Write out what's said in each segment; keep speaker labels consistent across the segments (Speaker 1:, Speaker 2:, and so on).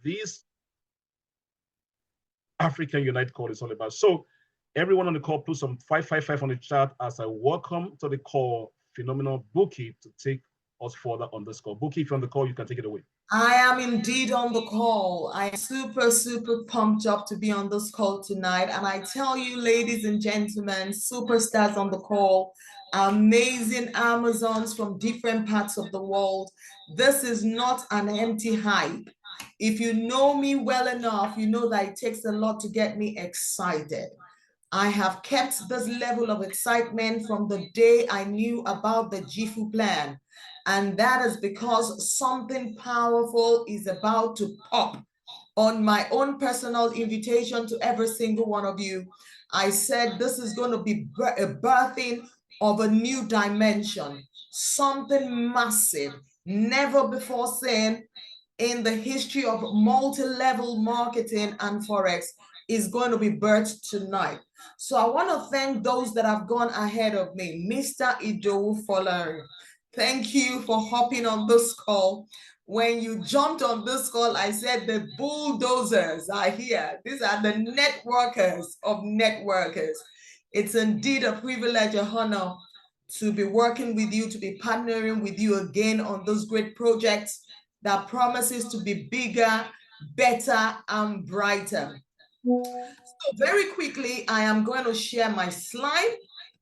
Speaker 1: this African Unite call is all about. So everyone on the call, put some 555 on the chat as I welcome to the call Phenomenal Bookie to take us further on this call. Bookie, if you're on the call, you can take it away.
Speaker 2: I am indeed on the call. I'm super, super pumped up to be on this call tonight. And I tell you, ladies and gentlemen, superstars on the call, amazing Amazons from different parts of the world. This is not an empty hype. If you know me well enough, you know that it takes a lot to get me excited. I have kept this level of excitement from the day I knew about the Jifu plan. And that is because something powerful is about to pop. On my own personal invitation to every single one of you, I said this is going to be a birthing of a new dimension, something massive, never before seen in the history of multi-level marketing and Forex is going to be birthed tonight. So I want to thank those that have gone ahead of me. Mr. Idowu Folari, thank you for hopping on this call. When you jumped on this call, I said the bulldozers are here. These are the networkers of networkers. It's indeed a privilege, a honor to be working with you, to be partnering with you again on this great project that promises to be bigger, better, and brighter. So very quickly, I am going to share my slide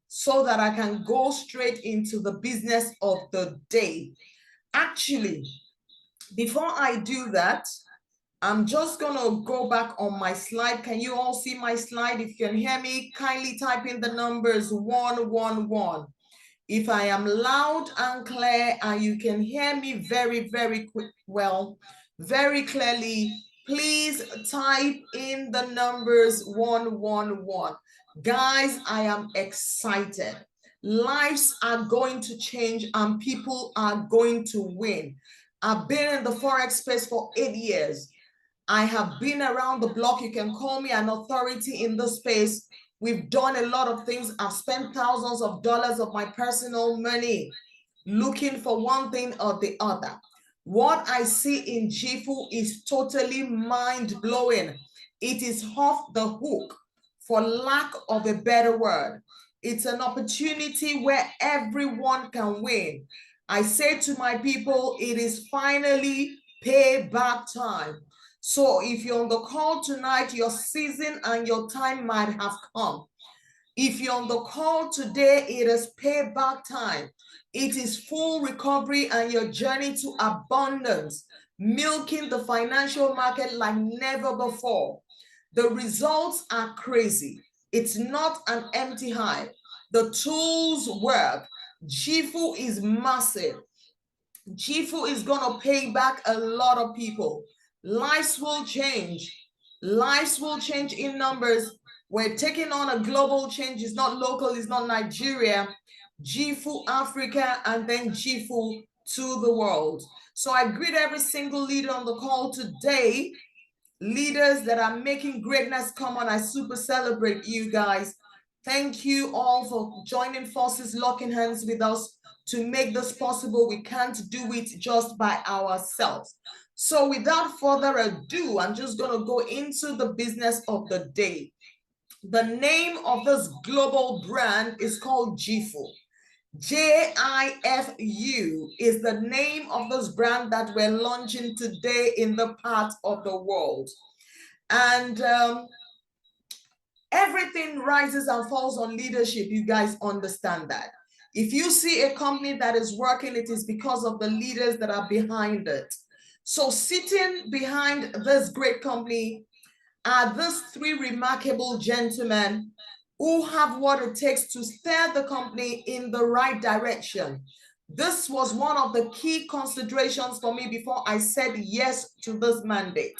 Speaker 2: so that I can go straight into the business of the day. Actually, before I do that, I'm just going to go back on my slide. Can you all see my slide? If you can hear me, kindly type in the numbers 111. If I am loud and clear and you can hear me very, very very clearly, please type in the numbers 111. Guys, I am excited. Lives are going to change and people are going to win. I've been in the Forex space for 8 years. I have been around the block. You can call me an authority in this space. We've done a lot of things. I've spent thousands of dollars of my personal money looking for one thing or the other. What I see in Jifu is totally mind-blowing. It is off the hook, for lack of a better word. It's an opportunity where everyone can win. I say to my people, it is finally payback time. So if you're on the call tonight, your season and your time might have come. If you're on the call today, it is payback time. It is full recovery and your journey to abundance, milking the financial market like never before. The results are crazy. It's not an empty hype. The tools work. Jifu is massive. Jifu is going to pay back a lot of people. Lives will change. Lives will change in numbers. We're taking on a global change. It's not local. It's not Nigeria. Jifu Africa and then Jifu to the world. So I greet every single leader on the call today. Leaders that are making greatness come on. I super celebrate you guys. Thank you all for joining forces, locking hands with us to make this possible. We can't do it just by ourselves. So without further ado, I'm just going to go into the business of the day. The name of this global brand is called Jifu. Jifu is the name of this brand that we're launching today in the part of the world. And everything rises and falls on leadership. You guys understand that. If you see a company that is working, it is because of the leaders that are behind it. So sitting behind this great company are these three remarkable gentlemen who have what it takes to steer the company in the right direction. This was one of the key considerations for me before I said yes to this mandate.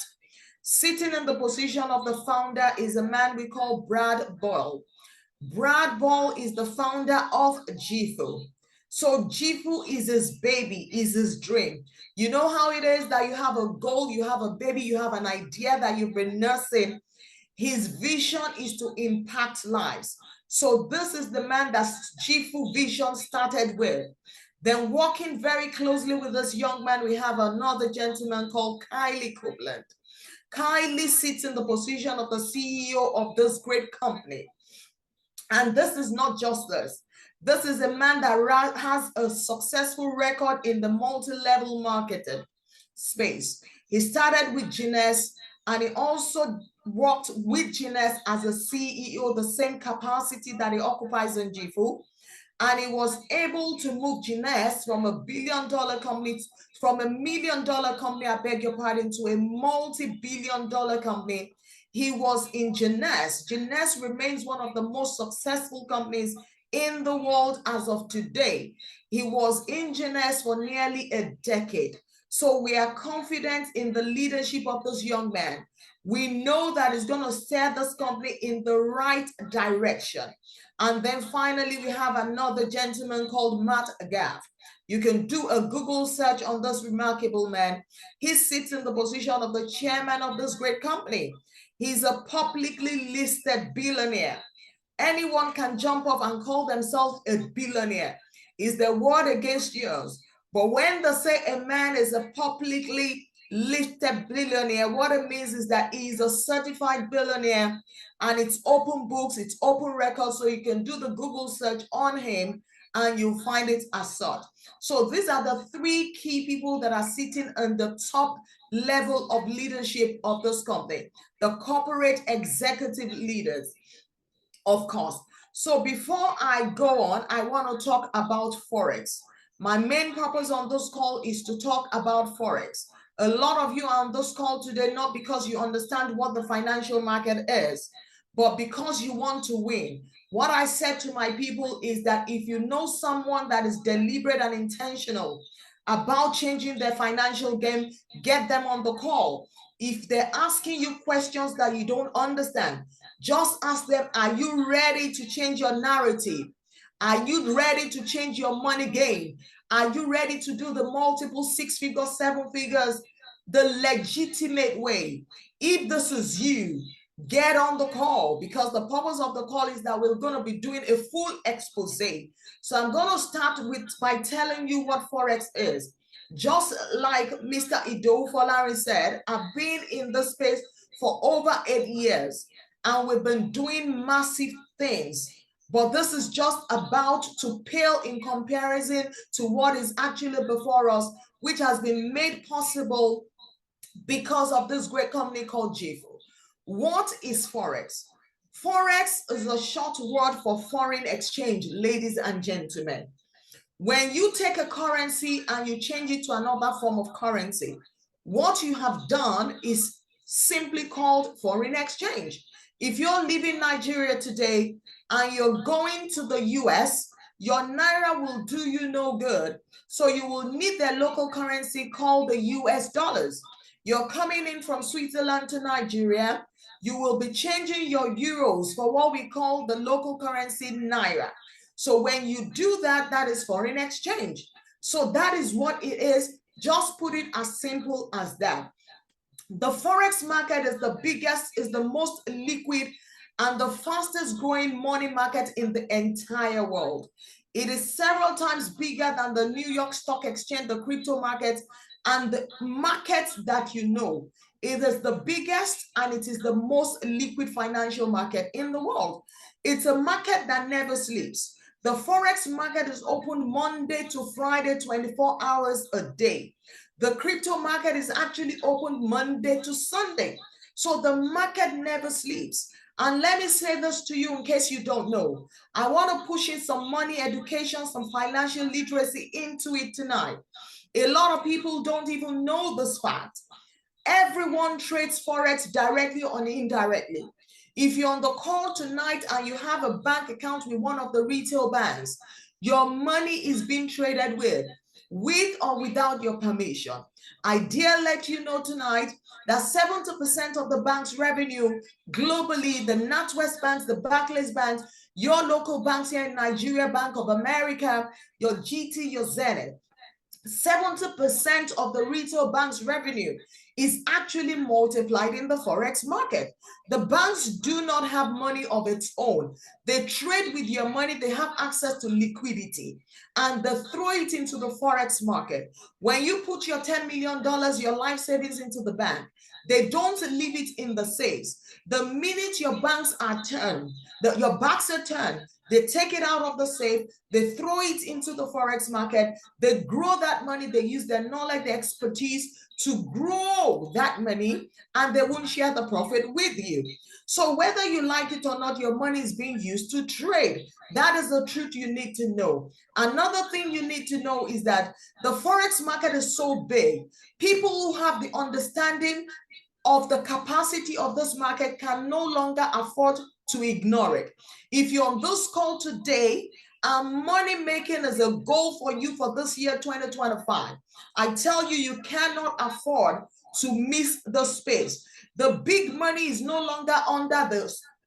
Speaker 2: Sitting in the position of the founder is a man we call Brad Boyle. Brad Boyle is the founder of Jifu. So Jifu is his baby, is his dream. You know how it is that you have a goal, you have a baby, you have an idea that you've been nursing. His vision is to impact lives. So this is the man that Jifu Vision started with. Then working very closely with this young man, we have another gentleman called Kylie Copeland. Kylie sits in the position of the CEO of this great company. And this is not just this. This is a man that has a successful record in the multi-level marketing space. He started with Guinness, and he also worked with Guinness as a CEO, the same capacity that he occupies in Jifu. And he was able to move Guinness from a billion-dollar company, from a million-dollar company, I beg your pardon, to a multi-billion-dollar company. He was in Guinness. Guinness remains one of the most successful companies in the world as of today. He was in Guinness for nearly a decade. So we are confident in the leadership of this young man. We know that he's going to steer this company in the right direction. And then finally, we have another gentleman called Matt Gaff. You can do a Google search on this remarkable man. He sits in the position of the chairman of this great company. He's a publicly listed billionaire. Anyone can jump off and call themselves a billionaire. Is their word against yours? But when they say a man is a publicly listed billionaire, what it means is that he is a certified billionaire, and it's open books, it's open records, so you can do the Google search on him and you'll find it as such. So these are the three key people that are sitting on the top level of leadership of this company, the corporate executive leaders, of course. So before I go on, I want to talk about Forex. My main purpose on this call is to talk about Forex. A lot of you are on this call today, not because you understand what the financial market is, but because you want to win. What I said to my people is that if you know someone that is deliberate and intentional about changing their financial game, get them on the call. If they're asking you questions that you don't understand, just ask them, are you ready to change your narrative? Are you ready to change your money game? Are you ready to do the multiple 6 figures, 7 figures, the legitimate way? If this is you, get on the call, because the purpose of the call is that we're going to be doing a full expose. So I'm going to start by telling you what Forex is. Just like Mr. Ido Folari said, I've been in this space for over 8 years, and we've been doing massive things. But this is just about to pale in comparison to what is actually before us, which has been made possible because of this great company called Jifu. What is Forex? Forex is a short word for foreign exchange, ladies and gentlemen. When you take a currency and you change it to another form of currency, what you have done is simply called foreign exchange. If you're leaving Nigeria today and you're going to the US, your Naira will do you no good. So you will need their local currency called the US dollars. You're coming in from Switzerland to Nigeria, you will be changing your euros for what we call the local currency Naira. So when you do that, that is foreign exchange. So that is what it is. Just put it as simple as that. The Forex market is the biggest, is the most liquid, and the fastest growing money market in the entire world. It is several times bigger than the New York Stock Exchange, the crypto market, and the markets that you know. It is the biggest and it is the most liquid financial market in the world. It's a market that never sleeps. The Forex market is open Monday to Friday, 24 hours a day. The crypto market is actually open Monday to Sunday. So the market never sleeps. And let me say this to you in case you don't know. I want to push in some money education, some financial literacy into it tonight. A lot of people don't even know this fact. Everyone trades Forex directly or indirectly. If you're on the call tonight and you have a bank account with one of the retail banks, your money is being traded with or without your permission. I dare let you know tonight that 70% of the bank's revenue globally, the NatWest banks, the Barclays banks, your local banks here in Nigeria, Bank of America, your GT, your Zenith, 70% of the retail bank's revenue is actually multiplied in the forex market. The banks do not have money of its own. They trade with your money. They have access to liquidity and they throw it into the forex market. When you put your $10 million, your life savings into the bank, they don't leave it in the safes. The minute your banks are turned, your backs are turned, they take it out of the safe, they throw it into the forex market, they grow that money, they use their knowledge, their expertise to grow that money, and they won't share the profit with you. So whether you like it or not, your money is being used to trade. That is the truth you need to know. Another thing you need to know is that the forex market is so big. People who have the understanding of the capacity of this market can no longer afford to ignore it. If you're on this call today, money making is a goal for you for this year 2025. I tell you, you cannot afford to miss the space. The big money is no longer under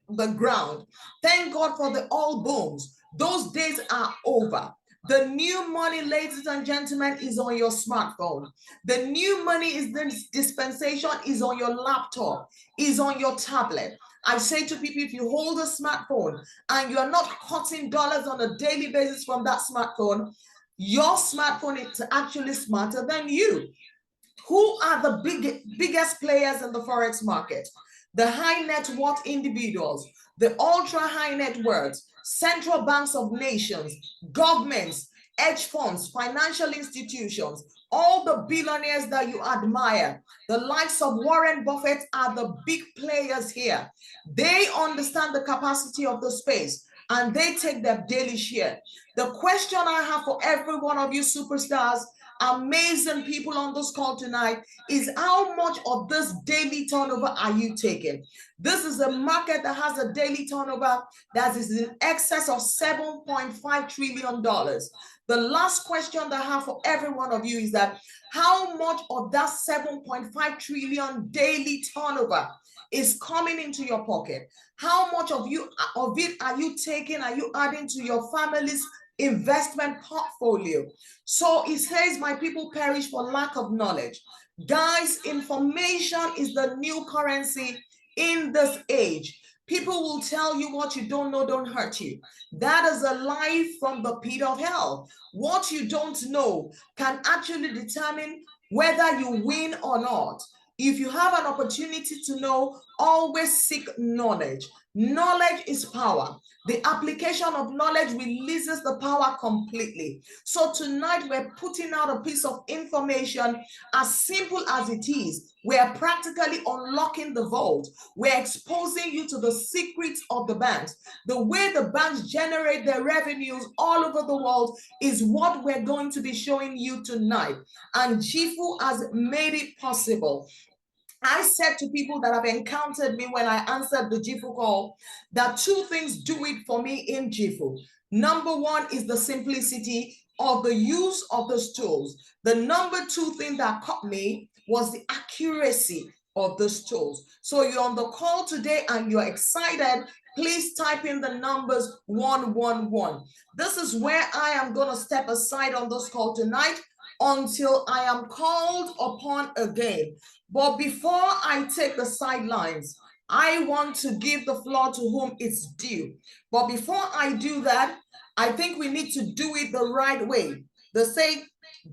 Speaker 2: the ground. Thank God for the oil booms. Those days are over. The new money, ladies and gentlemen, is on your smartphone. The new money is this dispensation is on your laptop, is on your tablet. I say to people, if you hold a smartphone and you are not cutting dollars on a daily basis from that smartphone, your smartphone is actually smarter than you. Who are the biggest players in the forex market? The high net worth individuals, the ultra high net worth, central banks of nations, governments, hedge funds, financial institutions, all the billionaires that you admire, the likes of Warren Buffett are the big players here. They understand the capacity of the space and they take their daily share. The question I have for every one of you superstars, amazing people on this call tonight, is how much of this daily turnover are you taking? This is a market that has a daily turnover that is in excess of $7.5 trillion. The last question that I have for every one of you is that how much of that 7.5 trillion daily turnover is coming into your pocket? How much of it are you taking, are you adding to your family's investment portfolio? So it says, my people perish for lack of knowledge. Guys, information is the new currency in this age. People will tell you what you don't know don't hurt you. That is a lie from the pit of hell. What you don't know can actually determine whether you win or not. If you have an opportunity to know, always seek knowledge. Knowledge is power. The application of knowledge releases the power completely. So tonight we're putting out a piece of information as simple as it is. We're practically unlocking the vault. We're exposing you to the secrets of the banks. The way the banks generate their revenues all over the world is what we're going to be showing you tonight. And Jifu has made it possible. I said to people that have encountered me when I answered the Jifu call that two things do it for me in Jifu. Number one is the simplicity of the use of those tools. The number two thing that caught me was the accuracy of those tools. So you're on the call today and you're excited, please type in the numbers 111. This is where I am going to step aside on this call tonight until I am called upon again. But before I take the sidelines, I want to give the floor to whom it's due. But before I do that, I think we need to do it the right way. They say,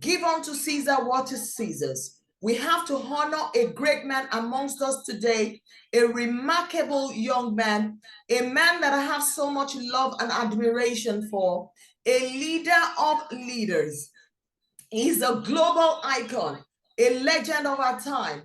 Speaker 2: give unto Caesar what is Caesar's. We have to honor a great man amongst us today, a remarkable young man, a man that I have so much love and admiration for, a leader of leaders. He's a global icon, a legend of our time,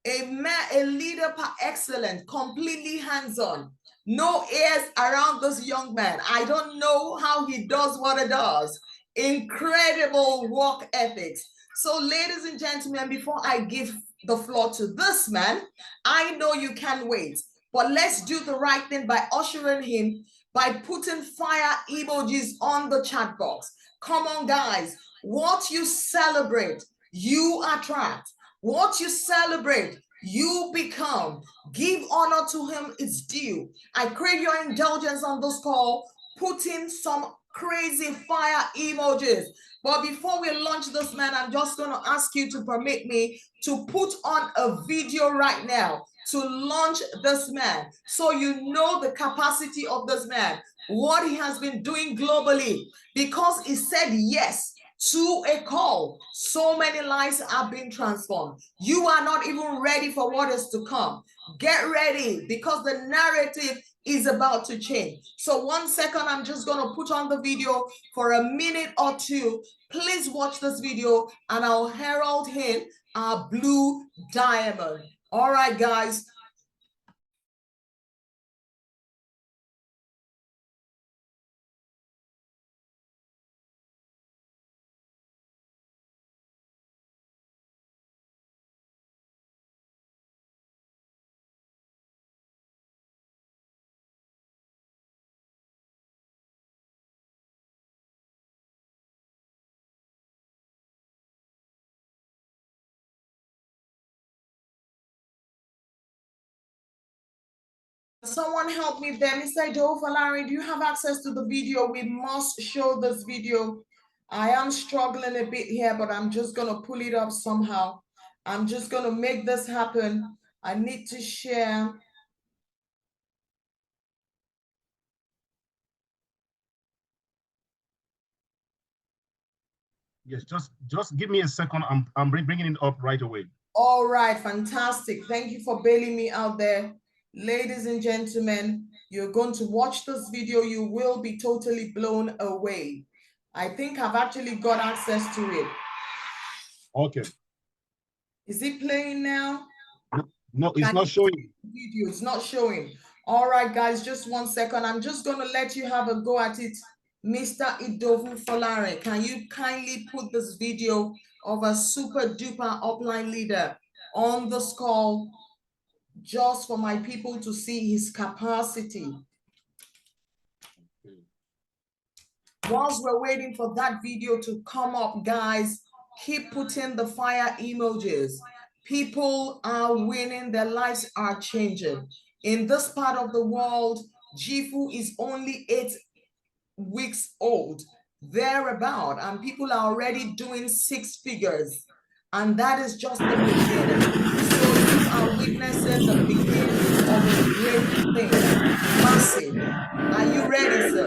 Speaker 2: a leader par excellence, completely hands-on. No airs around this young man. I don't know how he does what he does. Incredible work ethics. So, ladies and gentlemen, before I give the floor to this man, I know you can't wait, but let's do the right thing by ushering him, by putting fire emojis on the chat box. Come on, guys. What you celebrate, you attract. What you celebrate, you become. Give honor to him, it's due. I crave your indulgence on this call. Put in some crazy fire emojis. But before we launch this, man, I'm just going to ask you to permit me to put on a video right now to launch this man, so you know the capacity of this man, what he has been doing globally, because he said yes to a call. So many lives are being transformed. You are not even ready for what is to come. Get ready, because the narrative is about to change. So 1 second, I'm just going to put on the video for a minute or two. Please watch this video and I'll herald him our blue diamond. All right, guys. Someone help me there. Mr. Larry, do you have access to the video? We must show this video. I am struggling a bit here, but I'm just going to pull it up somehow. I'm just going to make this happen. I need to share.
Speaker 1: Yes, just give me a second. I'm bringing it up right away.
Speaker 2: All right, fantastic. Thank you for bailing me out there. Ladies and gentlemen, you're going to watch this video. You will be totally blown away. I think I've actually got access to it.
Speaker 1: Okay.
Speaker 2: Is it playing now?
Speaker 1: No, it's not showing.
Speaker 2: Video, it's not showing. All right, guys, just 1 second. I'm just going to let you have a go at it. Mr. Idowu Folare, can you kindly put this video of a super duper upline leader on this call, just for my people to see his capacity? Whilst we're waiting for that video to come up, guys, keep putting the fire emojis. People are winning, their lives are changing. In this part of the world, Jifu is only 8 weeks old, thereabout, and people are already doing 6 figures, and that is just the beginning. So you are witnessing the beginning of a great thing, massive. Are you ready, sir?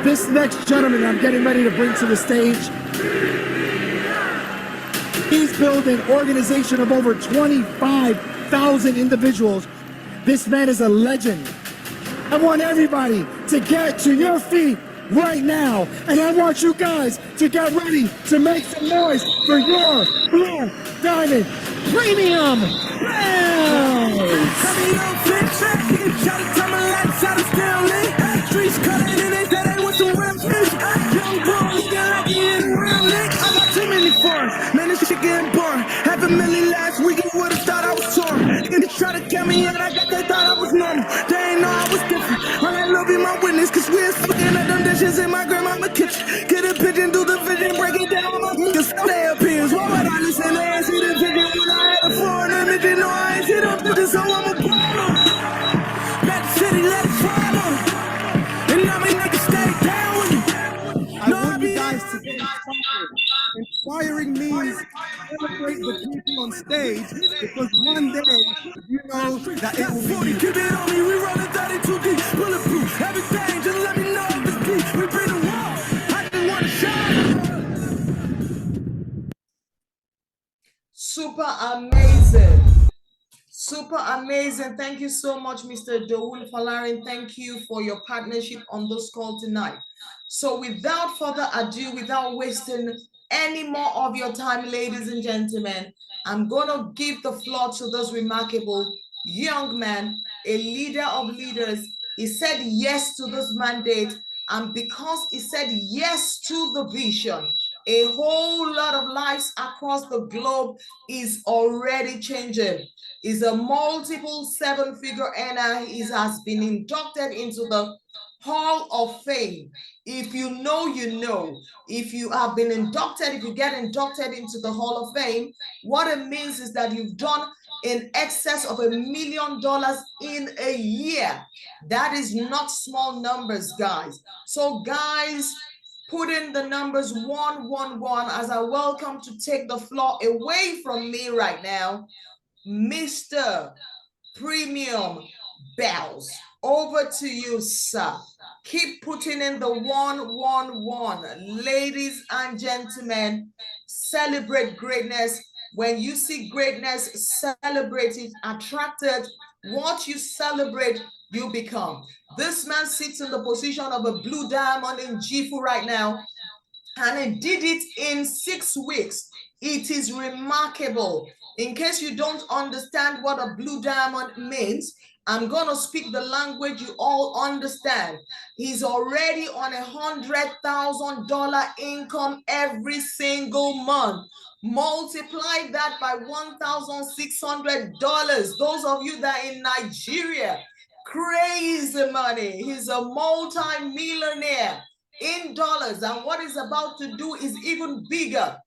Speaker 3: This next gentleman I'm getting ready to bring to the stage, he's built an organization of over 25,000 individuals. This man is a legend. I want everybody to get to your feet right now, and I want you guys to get ready to make some noise for your Blue Diamond Premium Streets cutting in it, that ain't what some real fish. Young bro, looking like he in real lick. I got too many forms, man, this shit getting boring. $500,000 last week, you would've thought I was torn. And they try to count me in, I got they thought I was normal. They ain't know I was different. All that love be my witness, cause we was fucking at them dishes in my grandmama's kitchen. Get a pigeon, do the vision, break it down with my niggas. They opinions, why would I listen? They ain't see the vision when I had a foreign image. You know I ain't see them bitches, so I'm a problem. Back to city, let it follow. And I mean, I can stay down with you. I want you guys to get inspired. Inspiring means celebrate the people on stage, because one day you know that it will be you. Keep it on me, we rollin' 32 deep, bulletproof, everything, just let me know if it's deep. We bring the wall, I just wanna shine.
Speaker 2: Super amazing. Super amazing. Thank you so much, Mr. Idowu Folare. Thank you for your partnership on this call tonight. So without further ado, without wasting any more of your time, ladies and gentlemen, I'm going to give the floor to this remarkable young man, a leader of leaders. He said yes to this mandate, and because he said yes to the vision, a whole lot of lives across the globe is already changing. Is a multiple 7-figure earner. He has been inducted into the Hall of Fame. If you know, you know. If you have been inducted, if you get inducted into the Hall of Fame, what it means is that you've done in excess of $1 million in a year. That is not small numbers, guys. So guys, put in the numbers 111 as I welcome to take the floor away from me right now, Mr. Premium Bells. Over to you, sir. Keep putting in the 111. Ladies and gentlemen, celebrate greatness. When you see greatness, celebrate it, attract it. What you celebrate, you become. This man sits in the position of a blue diamond in Jifu right now, and he did it in 6 weeks. It is remarkable. In case you don't understand what a blue diamond means, I'm gonna speak the language you all understand. He's already on $100,000 income every single month. Multiply that by $1,600. Those of you that are in Nigeria, crazy money. He's a multi-millionaire in dollars, and what he's about to do is even bigger.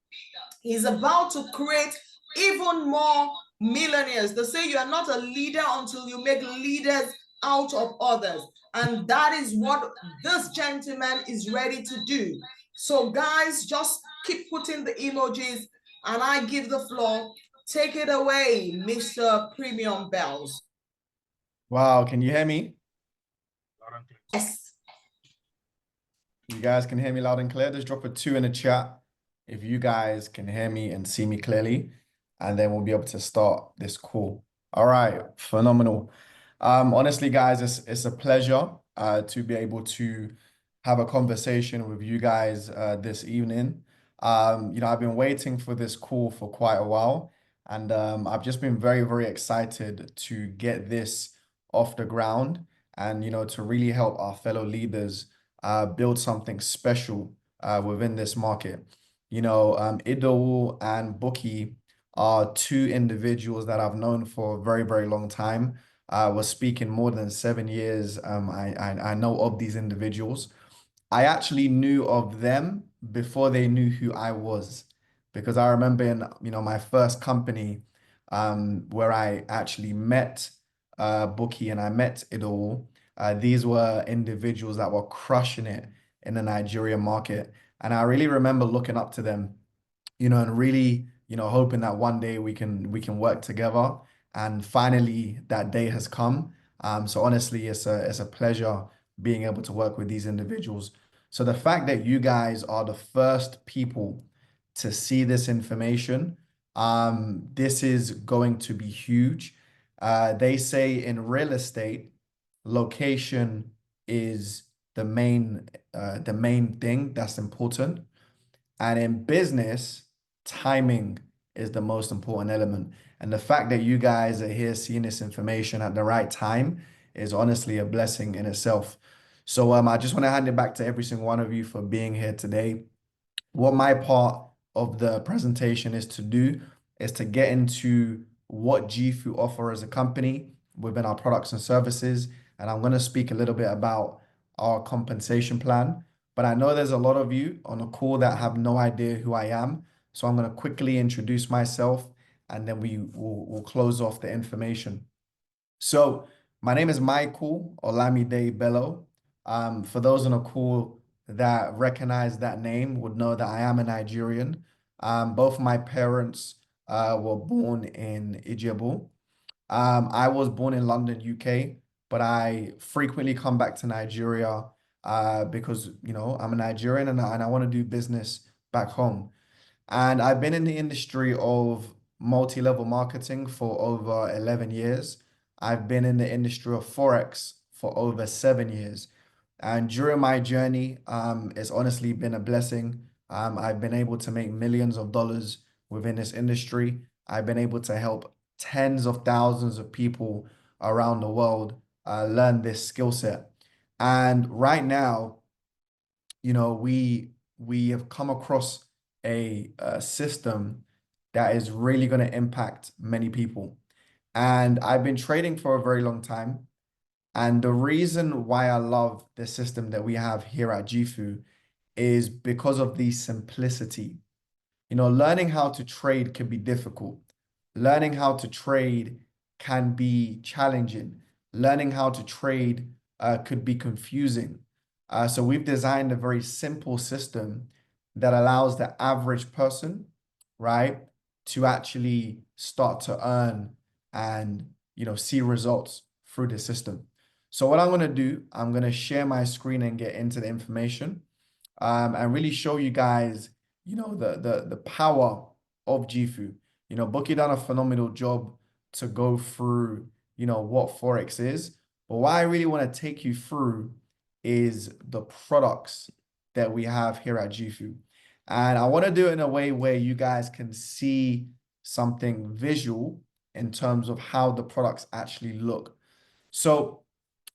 Speaker 2: He's about to create even more millionaires. They say you are not a leader until you make leaders out of others, and that is what this gentleman is ready to do. So guys, just keep putting the emojis, and I give the floor. Take it away, Mr. Premium Bells.
Speaker 4: Wow, can you hear me?
Speaker 2: Yes.
Speaker 4: You guys can hear me loud and clear. Just drop a 2 in the chat if you guys can hear me and see me clearly, and then we'll be able to start this call. All right, phenomenal. Honestly, guys, it's a pleasure to be able to have a conversation with you guys this evening. I've been waiting for this call for quite a while, and I've just been very, very excited to get this off the ground and, to really help our fellow leaders build something special within this market. Ido and Buki are 2 individuals that I've known for a very, very long time. Was speaking more than 7 years. I know of these individuals. I actually knew of them before they knew who I was, because I remember in my first company where I actually met Buki and I met Ido. These were individuals that were crushing it in the Nigerian market. And I really remember looking up to them, and really, hoping that one day we can work together. And finally, that day has come. So honestly, it's a pleasure being able to work with these individuals. So the fact that you guys are the first people to see this information, this is going to be huge. They say in real estate, location is the main thing that's important. And in business, timing is the most important element. And the fact that you guys are here seeing this information at the right time is honestly a blessing in itself. So I just want to hand it back to every single one of you for being here today. What my part of the presentation is to do is to get into what Jifu offer as a company within our products and services. And I'm going to speak a little bit about our compensation plan. But I know there's a lot of you on a call that have no idea who I am. So I'm going to quickly introduce myself, and then we'll close off the information. So my name is Michael Olamide Bello. For those on a call that recognize that name would know that I am a Nigerian. Both my parents were born in Ijebu. I was born in London, UK, but I frequently come back to Nigeria because, I'm a Nigerian and I want to do business back home. And I've been in the industry of multi-level marketing for over 11 years. I've been in the industry of Forex for over 7 years. And during my journey, it's honestly been a blessing. I've been able to make millions of dollars within this industry. I've been able to help tens of thousands of people around the world learn this skill set. And right now, we have come across a system that is really going to impact many people. And I've been trading for a very long time. And the reason why I love the system that we have here at Jifu is because of the simplicity. Learning how to trade can be difficult, learning how to trade can be challenging. Learning how to trade could be confusing. So we've designed a very simple system that allows the average person, right, to actually start to earn and, you know, see results through the system. So what I'm going to do, I'm going to share my screen and get into the information, and really show you guys, you know, the power of Jifu. You know, Bookie done a phenomenal job to go through, you know, what Forex is. But what I really want to take you through is the products that we have here at Jifu. And I want to do it in a way where you guys can see something visual in terms of how the products actually look. So,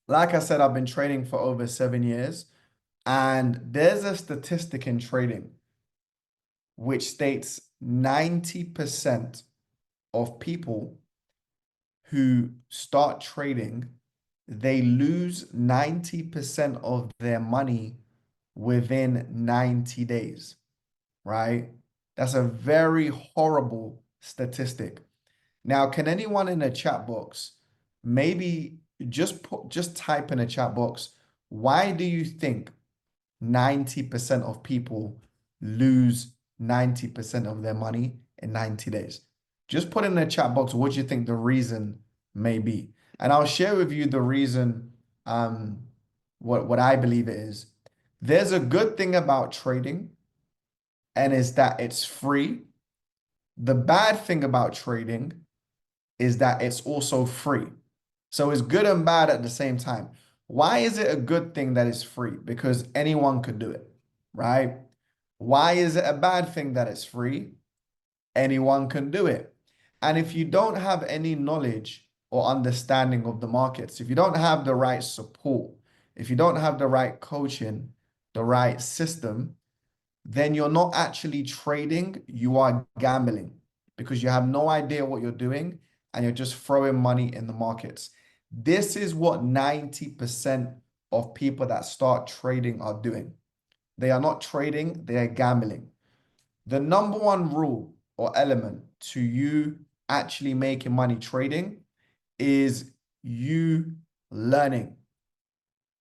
Speaker 4: like I said, I've been trading for over 7 years, and there's a statistic in trading which states 90% of people who start trading, they lose 90% of their money within 90 days, right? That's a very horrible statistic. Now, can anyone in the chat box maybe just type in a chat box, why do you think 90% of people lose 90% of their money in 90 days? Just put in the chat box what you think the reason may be. And I'll share with you the reason, what I believe it is. There's a good thing about trading, and is that it's free. The bad thing about trading is that it's also free. So it's good and bad at the same time. Why is it a good thing that it's free? Because anyone could do it, right? Why is it a bad thing that it's free? Anyone can do it. And if you don't have any knowledge or understanding of the markets, if you don't have the right support, if you don't have the right coaching, the right system, then you're not actually trading, you are gambling, because you have no idea what you're doing and you're just throwing money in the markets. This is what 90% of people that start trading are doing. They are not trading, they are gambling. The number one rule or element to you actually making money trading is you learning,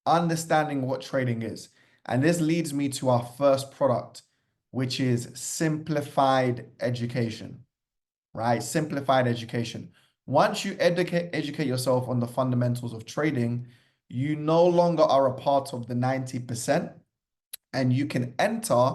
Speaker 4: understanding what trading is. And this leads me to our first product, which is simplified education, right? Simplified education. Once you educate yourself on the fundamentals of trading, you no longer are a part of the 90%, and you can enter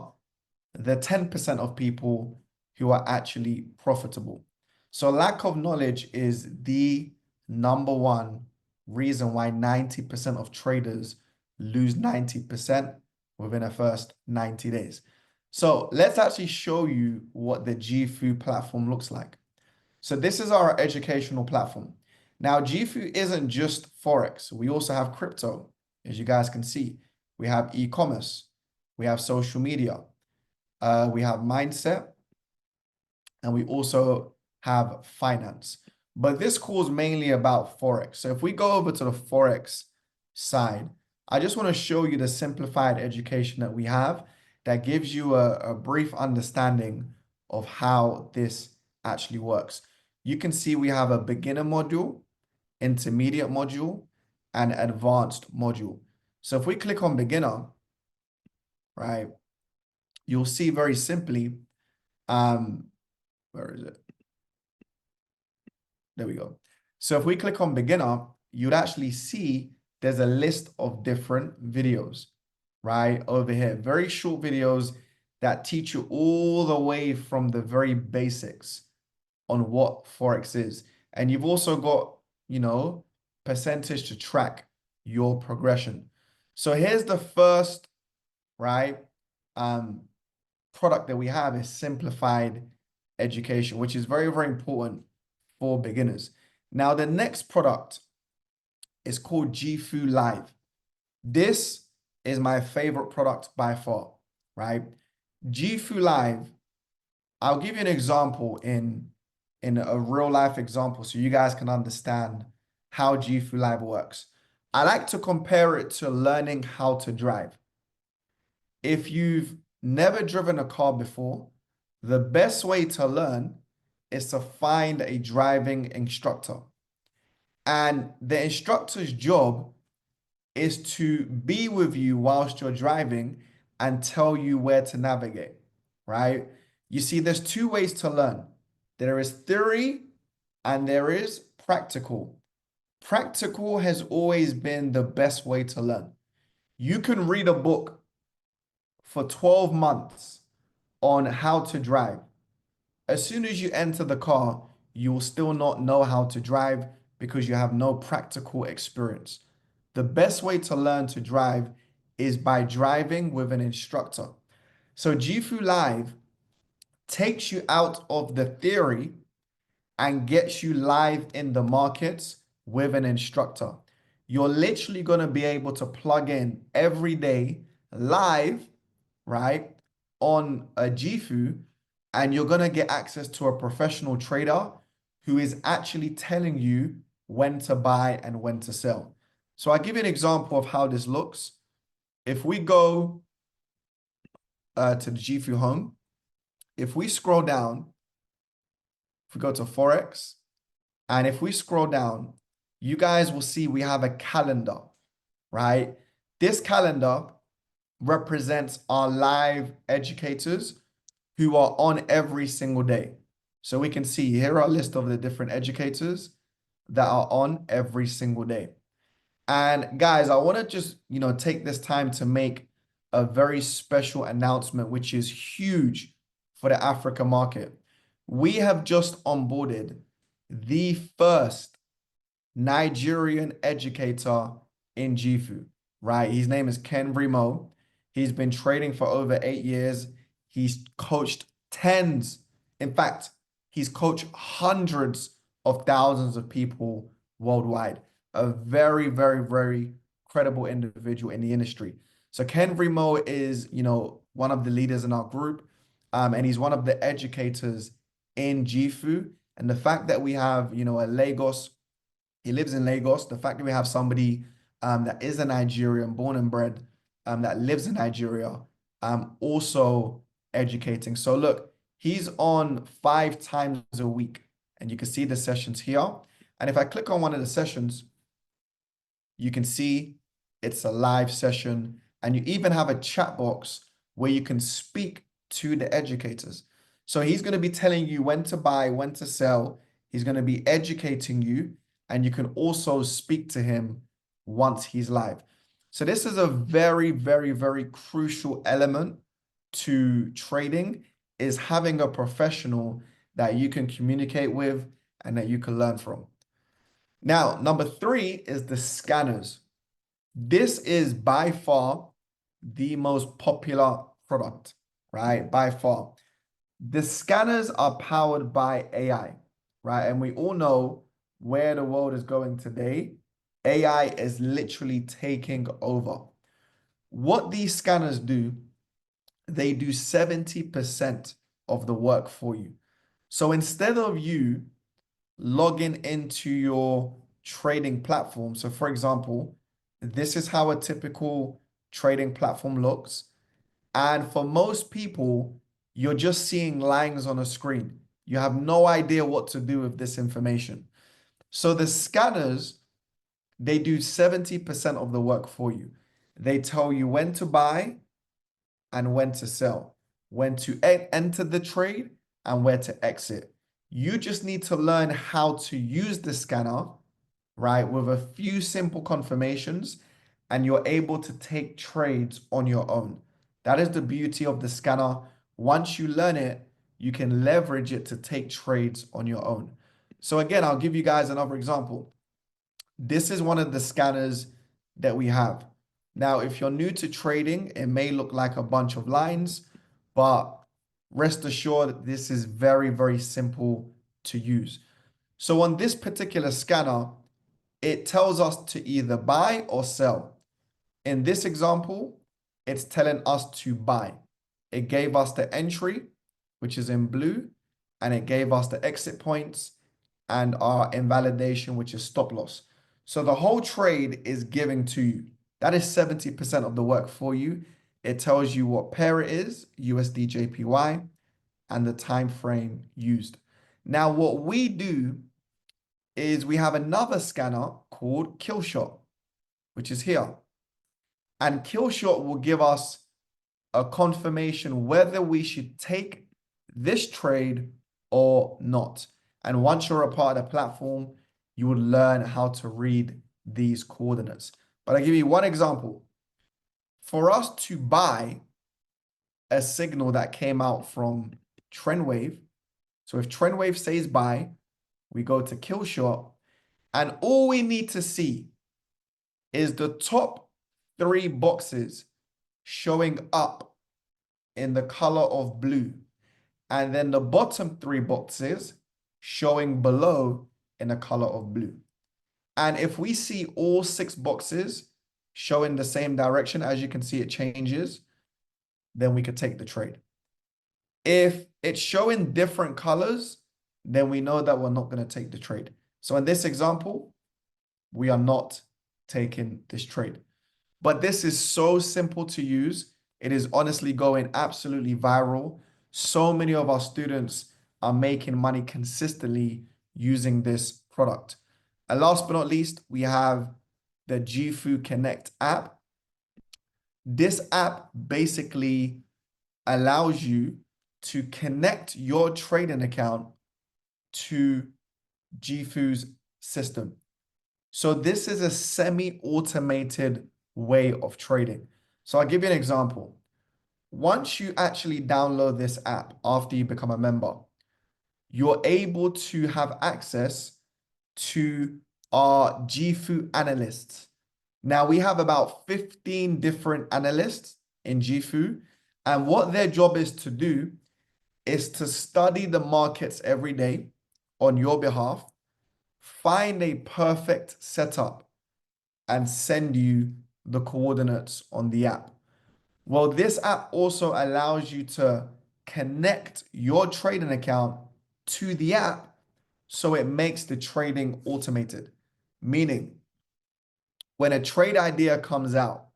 Speaker 4: the 10% of people who are actually profitable. So lack of knowledge is the number one reason why 90% of traders lose 90% within the first 90 days. So let's actually show you what the Jifu platform looks like. So this is our educational platform. Now, Jifu isn't just Forex. We also have crypto, as you guys can see. We have e-commerce. We have social media. We have mindset. And we also have finance. But this call is mainly about Forex. So if we go over to the Forex side, I just want to show you the simplified education that we have that gives you a brief understanding of how this actually works. You can see we have a beginner module, intermediate module, and advanced module. So if we click on beginner, right, you'll see very simply, where is it? There we go. So if we click on beginner, you'd actually see there's a list of different videos right over here. Very short videos that teach you all the way from the very basics on what Forex is. And you've also got, you know, percentage to track your progression. So here's the first, right, product that we have is simplified education, which is very, very important for beginners. Now, the next product is called Jifu Live. This is my favorite product by far, right? Jifu Live, I'll give you an example in a real life example so you guys can understand how Jifu Live works. I like to compare it to learning how to drive. If you've never driven a car before, the best way to learn is to find a driving instructor. And the instructor's job is to be with you whilst you're driving and tell you where to navigate, right? You see, there's two ways to learn. There is theory and there is practical. Practical has always been the best way to learn. You can read a book for 12 months on how to drive. As soon as you enter the car, you will still not know how to drive because you have no practical experience. The best way to learn to drive is by driving with an instructor. So Jifu Live takes you out of the theory and gets you live in the markets with an instructor. You're literally going to be able to plug in every day live, right, on a Jifu, and you're going to get access to a professional trader who is actually telling you when to buy and when to sell. So I'll give you an example of how this looks. If we go to the Jifu home, if we scroll down, if we go to Forex, and if we scroll down, you guys will see we have a calendar, right? This calendar represents our live educators who are on every single day. So we can see here are a list of the different educators that are on every single day. And guys, I want to just, take this time to make a very special announcement, which is huge for the Africa market. We have just onboarded the first Nigerian educator in Jifu, right? His name is Ken Vrimo. He's been trading for over 8 years. He's coached tens. In fact, he's coached hundreds of thousands of people worldwide. A very, very, very credible individual in the industry. So Ken Vrimo is, one of the leaders in our group, and he's one of the educators in Jifu. And the fact that we have, a Lagos, he lives in Lagos. The fact that we have somebody that is a Nigerian, born and bred, that lives in Nigeria, also educating. So look, he's on 5 times a week, and you can see the sessions here. And if I click on one of the sessions, you can see it's a live session, and you even have a chat box where you can speak to the educators. So he's going to be telling you when to buy, when to sell. He's going to be educating you, and you can also speak to him once he's live. So this is a very, very, very crucial element to trading, is having a professional that you can communicate with and that you can learn from. Now, number 3 is the scanners. This is by far the most popular product, right? By far. The scanners are powered by AI, right? And we all know where the world is going today. AI is literally taking over. What these scanners do, they do 70% of the work for you. So instead of you logging into your trading platform, so for example, this is how a typical trading platform looks. And for most people, you're just seeing lines on a screen. You have no idea what to do with this information. So the scanners, they do 70% of the work for you. They tell you when to buy and when to sell, when to enter the trade and where to exit. You just need to learn how to use the scanner, right, with a few simple confirmations, and you're able to take trades on your own. That is the beauty of the scanner. Once you learn it, you can leverage it to take trades on your own. So again, I'll give you guys another example. This is one of the scanners that we have. Now, if you're new to trading, it may look like a bunch of lines, but rest assured, this is very, very simple to use. So on this particular scanner, it tells us to either buy or sell. In this example, it's telling us to buy. It gave us the entry, which is in blue, and it gave us the exit points and our invalidation, which is stop loss. So the whole trade is giving to you. That is 70% of the work for you. It tells you what pair it is, USD JPY, and the time frame used. Now, what we do is we have another scanner called Killshot, which is here. And Killshot will give us a confirmation whether we should take this trade or not. And once you're a part of the platform, you will learn how to read these coordinates. But I'll give you one example. For us to buy a signal that came out from Trendwave, so if Trendwave says buy, we go to Killshot, and all we need to see is the top 3 boxes showing up in the color of blue, and then the bottom 3 boxes showing below in the color of blue. And if we see all 6 boxes showing the same direction, as you can see, it changes, then we could take the trade. If it's showing different colors, then we know that we're not going to take the trade. So in this example, we are not taking this trade. But this is so simple to use. It is honestly going absolutely viral. So many of our students are making money consistently using this product. And last but not least, we have the Jifu Connect app. This app basically allows you to connect your trading account to Jifu's system. So this is a semi-automated way of trading. So I'll give you an example. Once you actually download this app after you become a member, you're able to have access to our Jifu analysts. Now we have about 15 different analysts in Jifu, and what their job is to do is to study the markets every day on your behalf, find a perfect setup, and send you the coordinates on the app. Well, this app also allows you to connect your trading account to the app, so it makes the trading automated. Meaning, when a trade idea comes out,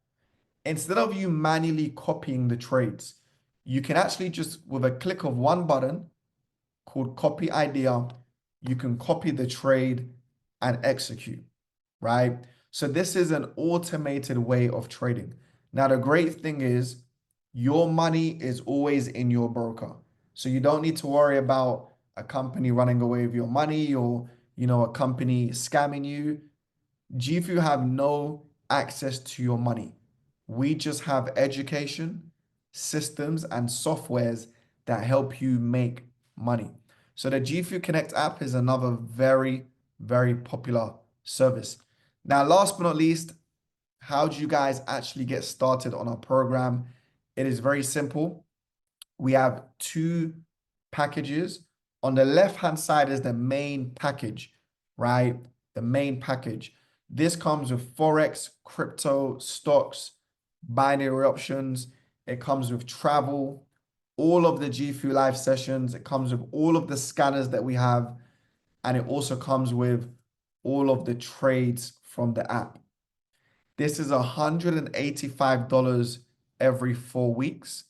Speaker 4: instead of you manually copying the trades, you can actually just, with a click of one button called copy idea, you can copy the trade and execute, right? So this is an automated way of trading. Now, the great thing is your money is always in your broker. So you don't need to worry about a company running away with your money, or, a company scamming you. Jifu have no access to your money. We just have education, systems, and softwares that help you make money. So the Jifu Connect app is another very, very popular service. Now, last but not least, how do you guys actually get started on our program? It is very simple. We have 2 packages. On the left-hand side is the main package, right? The main package. This comes with Forex, crypto, stocks, binary options. It comes with travel, all of the Jifu live sessions. It comes with all of the scanners that we have. And it also comes with all of the trades from the app. This is $185 every 4 weeks.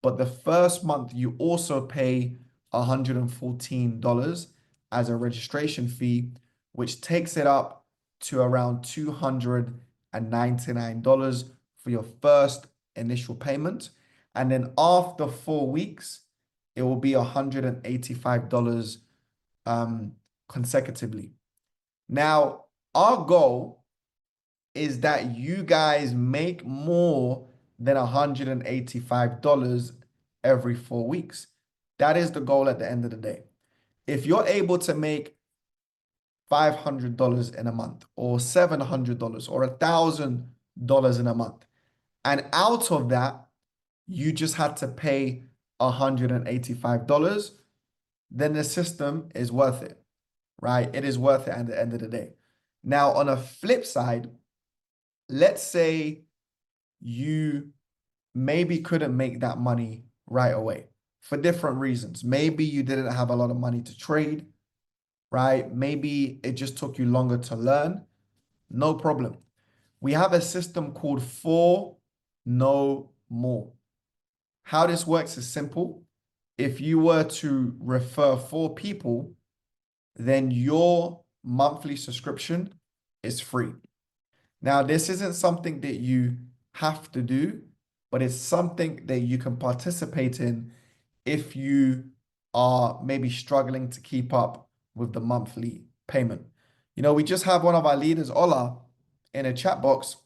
Speaker 4: But the first month, you also pay $114 as a registration fee, which takes it up to around $299 for your first initial payment. And then after 4 weeks, it will be $185 consecutively. Now, our goal is that you guys make more than $185 every 4 weeks. That is the goal at the end of the day. If you're able to make $500 in a month, or $700, or $1,000 in a month, and out of that, you just had to pay $185, then the system is worth it, right? It is worth it at the end of the day. Now, on a flip side, let's say you maybe couldn't make that money right away for different reasons. Maybe you didn't have a lot of money to trade, right? Maybe it just took you longer to learn. No problem. We have a system called For No More. How this works is simple. if you were to refer 4 people, then your monthly subscription is free. Now, this isn't something that you have to do, but it's something that you can participate in if you are maybe struggling to keep up with the monthly payment. You know, we just have one of our leaders, Ola, in a chat box,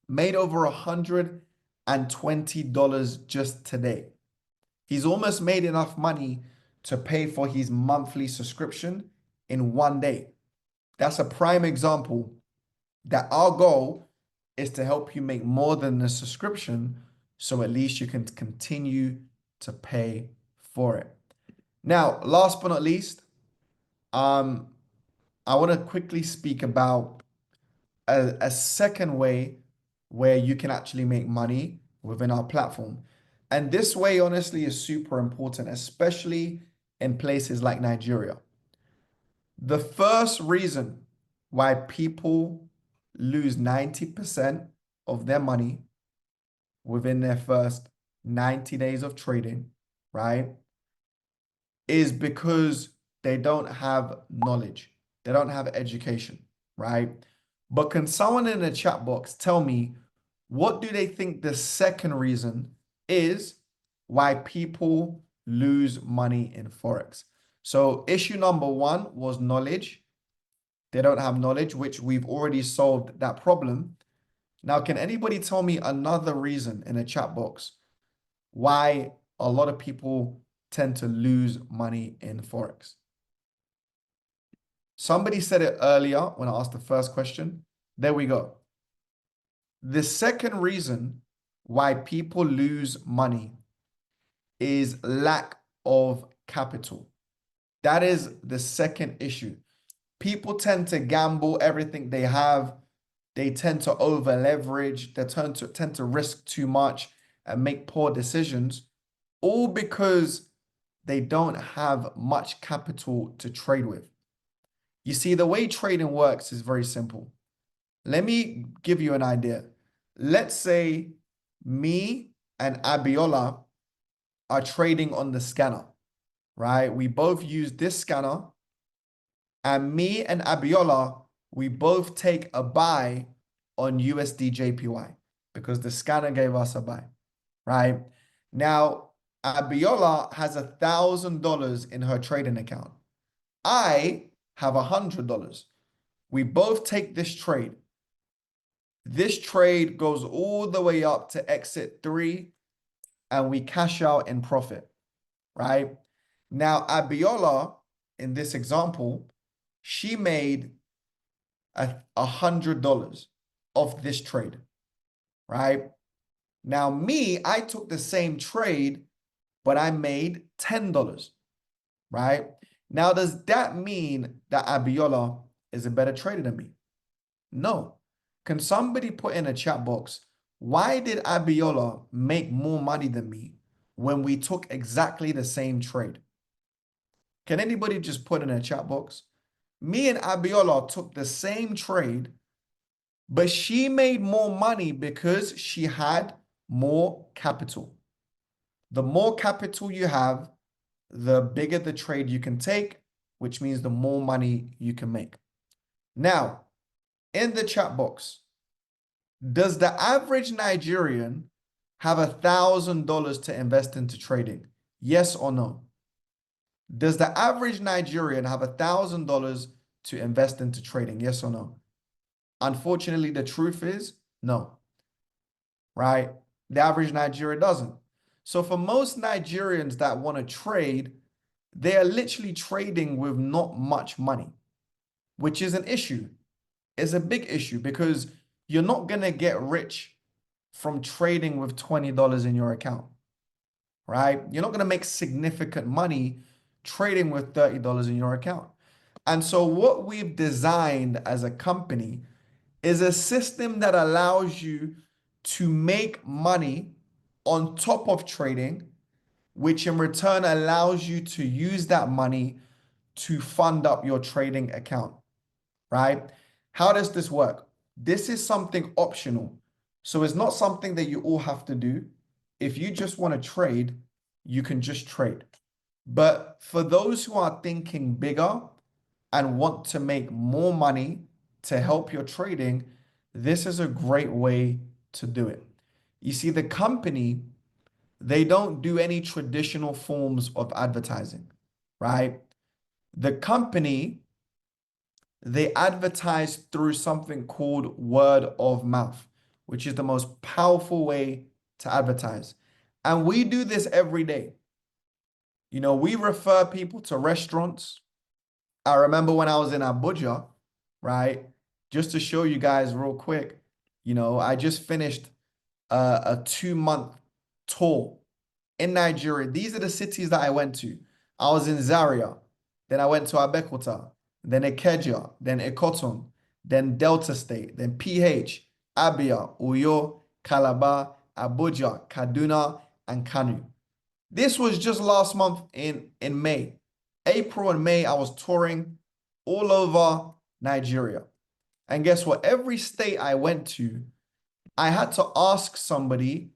Speaker 4: made over $120 just today. He's almost made enough money to pay for his monthly subscription in one day. That's a prime example that our goal is to help you make more than a subscription, so at least you can continue to pay for it. Now, last but not least, I want to quickly speak about a second way where you can actually make money within our platform. And this way, honestly, is super important, especially in places like Nigeria. The first reason why people lose 90% of their money within their first 90 days of trading, right, is because they don't have knowledge. They don't have education, right? But can someone in the chat box tell me, what do they think the second reason is why people lose money in Forex? So issue number 1 was knowledge. They don't have knowledge, which we've already solved that problem. Now, can anybody tell me another reason in the chat box why a lot of people tend to lose money in Forex? Somebody said it earlier when I asked the first question. There we go. The second reason why people lose money is lack of capital. That is the second issue. People tend to gamble everything they have. They tend to over leverage. They tend to risk too much and make poor decisions, all because they don't have much capital to trade with. You see, the way trading works is very simple. Let me give you an idea. Let's say me and Abiola are trading on the scanner, right? We both use this scanner, and me and Abiola, we both take a buy on USD JPY because the scanner gave us a buy, right? Now, Abiola has $1,000 in her trading account. I have $100. We both take this trade. This trade goes all the way up to exit 3, and we cash out in profit, right? Now, Abiola, in this example, she made $100 off this trade, right? Now, me, I took the same trade, but I made $10, right? Now, does that mean that Abiola is a better trader than me? No. Can somebody put in a chat box, why did Abiola make more money than me when we took exactly the same trade? Can anybody just put in a chat box? Me and Abiola took the same trade, but she made more money because she had more capital. The more capital you have, the bigger the trade you can take, which means the more money you can make. Now, in the chat box, does the average Nigerian have $1,000 to invest into trading? Yes or no? Does the average Nigerian have $1,000 to invest into trading? Yes or no? Unfortunately, the truth is no, right? The average Nigerian doesn't. So for most Nigerians that want to trade, they are literally trading with not much money, which is an issue. It's a big issue because you're not going to get rich from trading with $20 in your account, right? You're not going to make significant money trading with $30 in your account. And so what we've designed as a company is a system that allows you to make money on top of trading, which in return allows you to use that money to fund up your trading account, right? How does this work? This is something optional. So it's not something that you all have to do. If you just want to trade, you can just trade. But for those who are thinking bigger and want to make more money to help your trading, this is a great way to do it. You see, the company, they don't do any traditional forms of advertising, right? The company, they advertise through something called word of mouth, which is the most powerful way to advertise. And we do this every day. You know, we refer people to restaurants. I remember when I was in Abuja, right? Just to show you guys real quick, you know, I just finished a 2-month tour in Nigeria. These are the cities that I went to. I was in Zaria, then I went to Abeokuta, then Ikeja, then Ikoton, then Delta State, then PH, Abia, Uyo, Calabar, Abuja, Kaduna, and Kanu. This was just last month in May. April and May, I was touring all over Nigeria. And guess what? Every state I went to, I had to ask somebody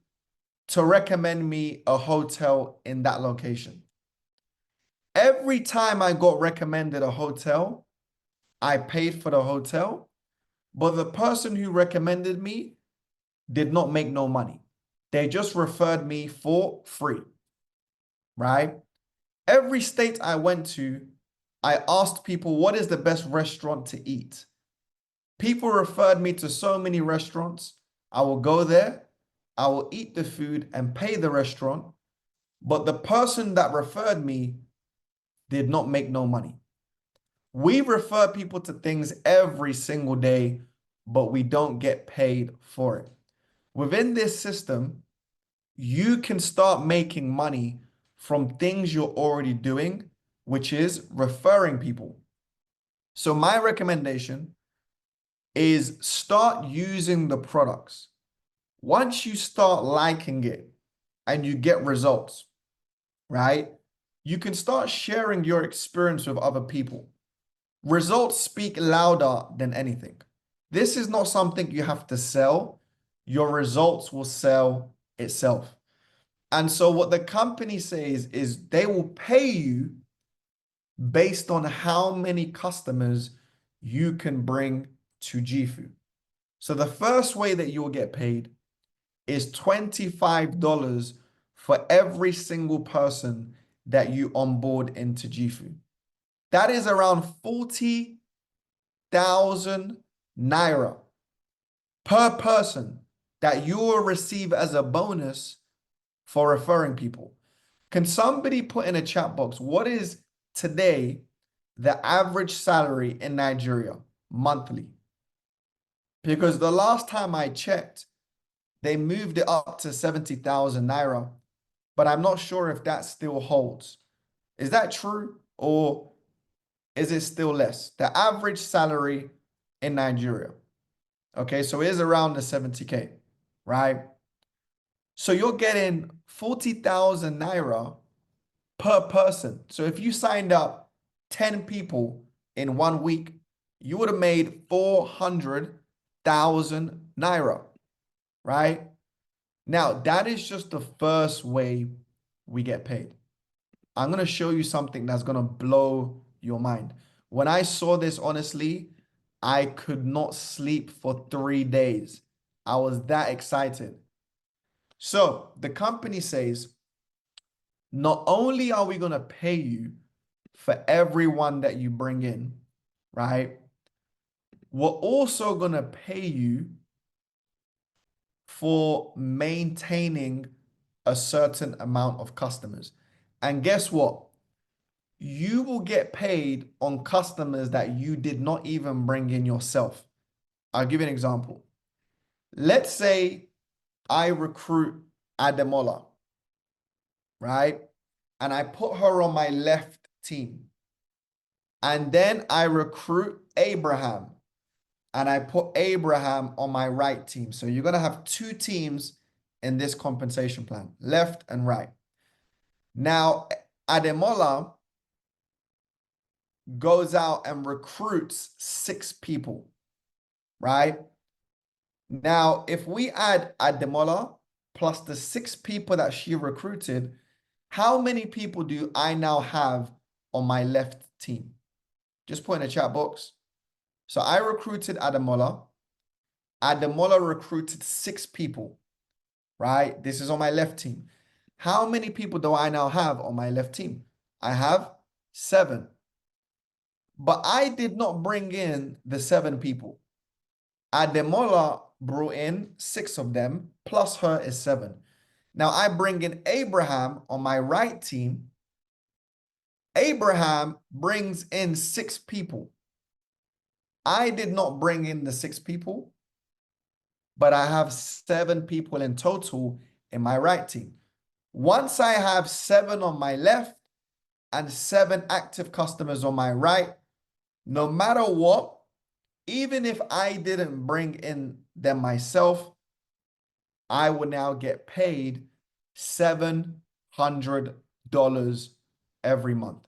Speaker 4: to recommend me a hotel in that location. Every time I got recommended a hotel, I paid for the hotel, but the person who recommended me did not make no money. They just referred me for free, right? Every state I went to, I asked people, what is the best restaurant to eat? People referred me to so many restaurants. I will go there, I will eat the food and pay the restaurant, but the person that referred me did not make no money. We refer people to things every single day, but we don't get paid for it. Within this system, you can start making money from things you're already doing, which is referring people. So my recommendation is start using the products. Once you start liking it and you get results, right? You can start sharing your experience with other people. Results speak louder than anything. This is not something you have to sell. Your results will sell itself. And so what the company says is they will pay you based on how many customers you can bring to Jifu. So the first way that you will get paid is $25 for every single person that you onboard into Jifu. That is around 40,000 Naira per person that you will receive as a bonus for referring people. Can somebody put in a chat box, what is today the average salary in Nigeria monthly? Because the last time I checked, they moved it up to 70,000 Naira, but I'm not sure if that still holds. Is that true or is it still less? The average salary in Nigeria. Okay, so it is around the 70K, right? So you're getting 40,000 Naira per person. So if you signed up 10 people in 1 week, you would have made 400,000 Naira, right? Now, that is just the first way we get paid. I'm going to show you something that's going to blow your mind. When I saw this, honestly, I could not sleep for 3 days. I was that excited. So the company says, not only are we going to pay you for everyone that you bring in, right? We're also going to pay you for maintaining a certain amount of customers. And guess what? You will get paid on customers that you did not even bring in yourself. I'll give you an example. Let's say I recruit Ademola, right? And I put her on my left team. And then I recruit Abraham and I put Abraham on my right team. So you're going to have 2 teams in this compensation plan, left and right. Now, Ademola goes out and recruits 6 people, right? Now, if we add Ademola plus the 6 people that she recruited, How many people do I now have on my left team? Just put in the chat box. So I recruited Ademola. Ademola recruited 6 people, right? This is on my left team. How many people do I now have on my left team? I have 7. But I did not bring in the 7 people. Ademola brought in 6 of them, plus her is 7. Now I bring in Abraham on my right team. Abraham brings in 6 people. I did not bring in the 6 people, but I have 7 people in total in my right team. Once I have 7 on my left and 7 active customers on my right, no matter what, even if I didn't bring in them myself, I will now get paid $700 every month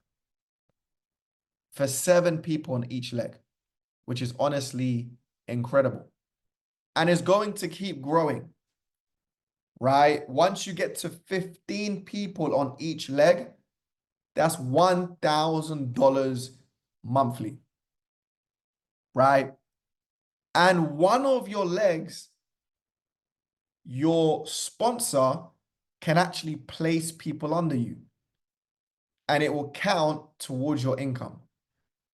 Speaker 4: for 7 people on each leg, which is honestly incredible. And it's going to keep growing, right? Once you get to 15 people on each leg, that's $1,000 monthly, right? And one of your legs, your sponsor can actually place people under you, and it will count towards your income,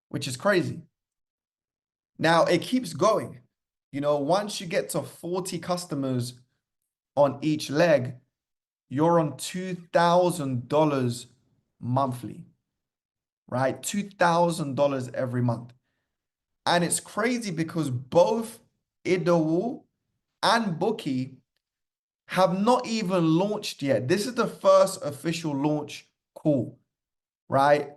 Speaker 4: which is crazy. Now it keeps going. You know, once you get to 40 customers on each leg, you're on $2,000 monthly, right? $2,000 every month. And it's crazy because both Idowu and Bookie have not even launched yet. This is the first official launch call, right?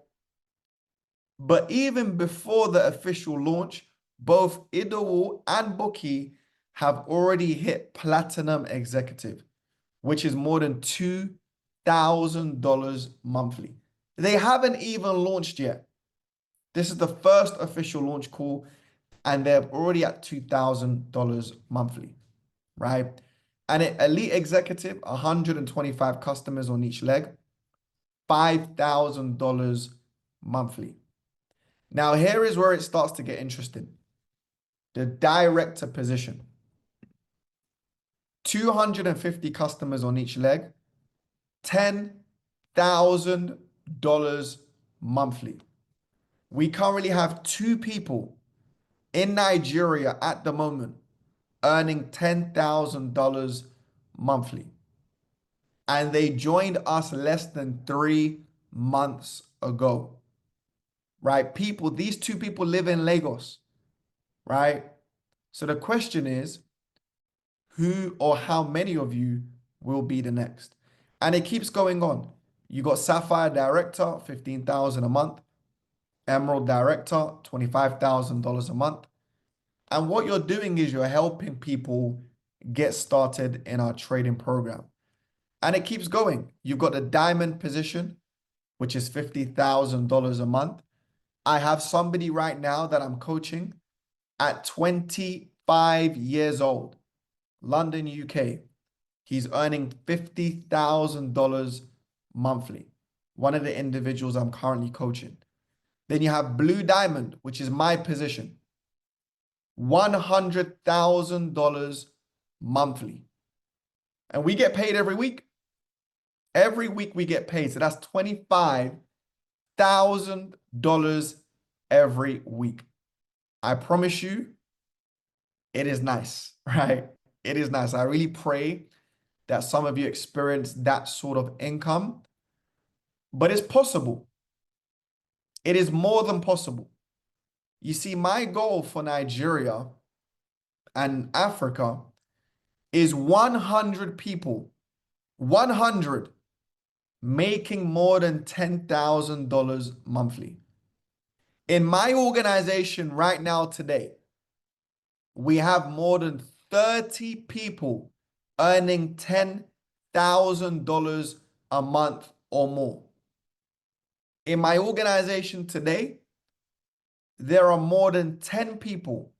Speaker 4: But even before the official launch, both Idowu and Bookie have already hit Platinum Executive, which is more than $2,000 monthly. They haven't even launched yet. This is the first official launch call, and they're already at $2,000 monthly, right? And an Elite Executive, 125 customers on each leg, $5,000 monthly. Now, here is where it starts to get interesting. The director position. 250 customers on each leg, $10,000 monthly. We currently have 2 people in Nigeria at the moment earning $10,000 monthly. And they joined us less than 3 months ago, right? These 2 people live in Lagos, right? So the question is, who or how many of you will be the next? And it keeps going on. You got Sapphire Director, $15,000 a month. Emerald Director, $25,000 a month. And what you're doing is you're helping people get started in our trading program. And it keeps going. You've got the Diamond position, which is $50,000 a month. I have somebody right now that I'm coaching at 25 years old, London, UK. He's earning $50,000 monthly. One of the individuals I'm currently coaching. Then you have Blue Diamond, which is my position. $100,000 monthly. And we get paid every week. Every week we get paid. So that's $25,000 every week. I promise you, it is nice, right? It is nice. I really pray that some of you experience that sort of income, but it's possible. It is more than possible. You see, my goal for Nigeria and Africa is 100 people, 100 making more than $10,000 monthly. In my organization right now today, we have more than 30 people earning $10,000 a month or more. In my organization today, there are more than 10 people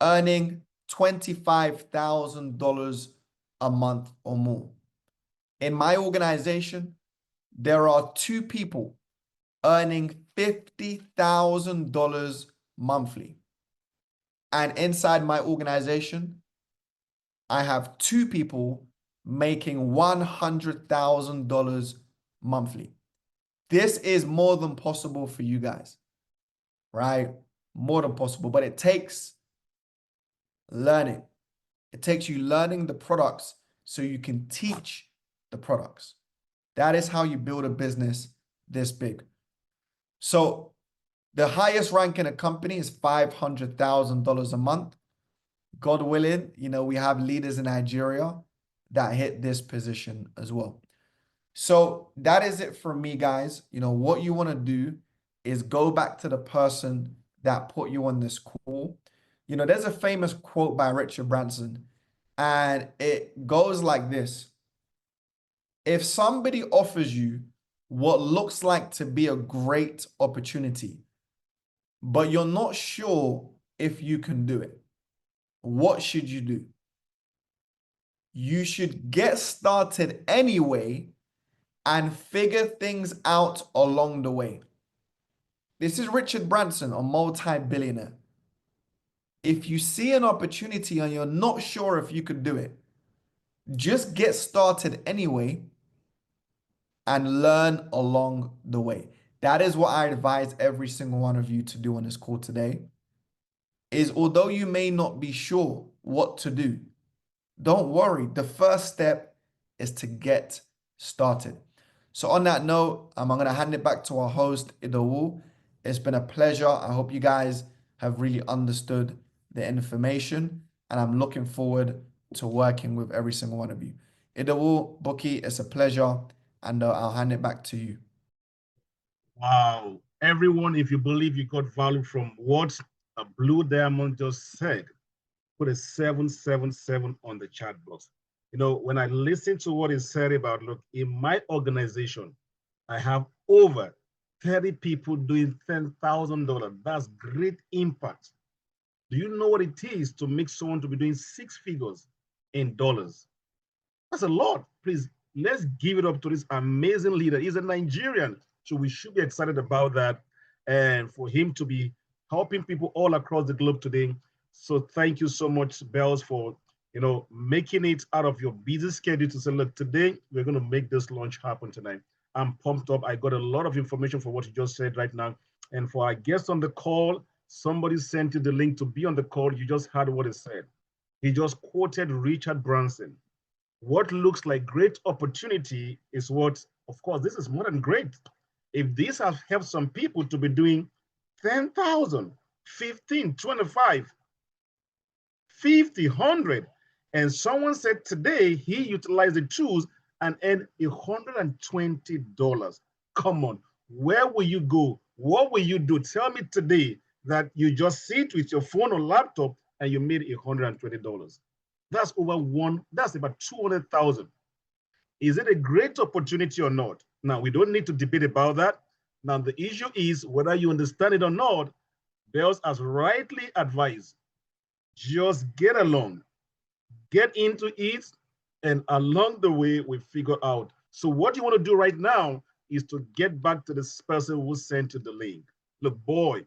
Speaker 4: earning $25,000 a month or more. In my organization, there are 2 people earning $50,000 monthly. And inside my organization, I have 2 people making $100,000 monthly. This is more than possible for you guys, right? More than possible, but it takes learning. It takes you learning the products so you can teach the products. That is how you build a business this big. So the highest rank in a company is $500,000 a month. God willing, we have leaders in Nigeria that hit this position as well. So that is it for me, guys. What you want to do is go back to the person that put you on this call. There's a famous quote by Richard Branson, and it goes like this. If somebody offers you what looks like to be a great opportunity, but you're not sure if you can do it, what should you do? You should get started anyway and figure things out along the way. This is Richard Branson, a multi-billionaire. If you see an opportunity and you're not sure if you could do it, just get started anyway and learn along the way. That is what I advise every single one of you to do on this call today. Is although you may not be sure what to do, don't worry. The first step is to get started. So on that note, I'm going to hand it back to our host, Idowu. It's been a pleasure. I hope you guys have really understood the information, and I'm looking forward to working with every single one of you. Idowu, Buki, it's a pleasure, and I'll hand it back to you.
Speaker 1: Wow. Everyone, if you believe you got value from what a Blue Diamond just said, put a 777 on the chat box. When I listen to what he said about, look, in my organization, I have over 30 people doing $10,000. That's great impact. Do you know what it is to make someone to be doing 6 figures in dollars? That's a lot. Please, let's give it up to this amazing leader. He's a Nigerian, so we should be excited about that, and for him to be helping people all across the globe today. So thank you so much, Bells, for making it out of your busy schedule to say, look, today we're going to make this launch happen tonight. I'm pumped up. I got a lot of information for what you just said right now. And for our guests on the call, somebody sent you the link to be on the call. You just heard what he said. He just quoted Richard Branson. What looks like great opportunity is what, of course, this is more than great. If this has helped some people to be doing 10,000, 15, 25, 50, 100, and someone said today he utilized the tools and earned $120. Come on, where will you go? What will you do? Tell me today that you just sit with your phone or laptop and you made $120. That's that's about 200,000. Is it a great opportunity or not? Now, we don't need to debate about that. Now, the issue is whether you understand it or not. Bells has rightly advised, just get along, get into it, and along the way, we figure out. So what you want to do right now is to get back to this person who sent you the link. Look, boy,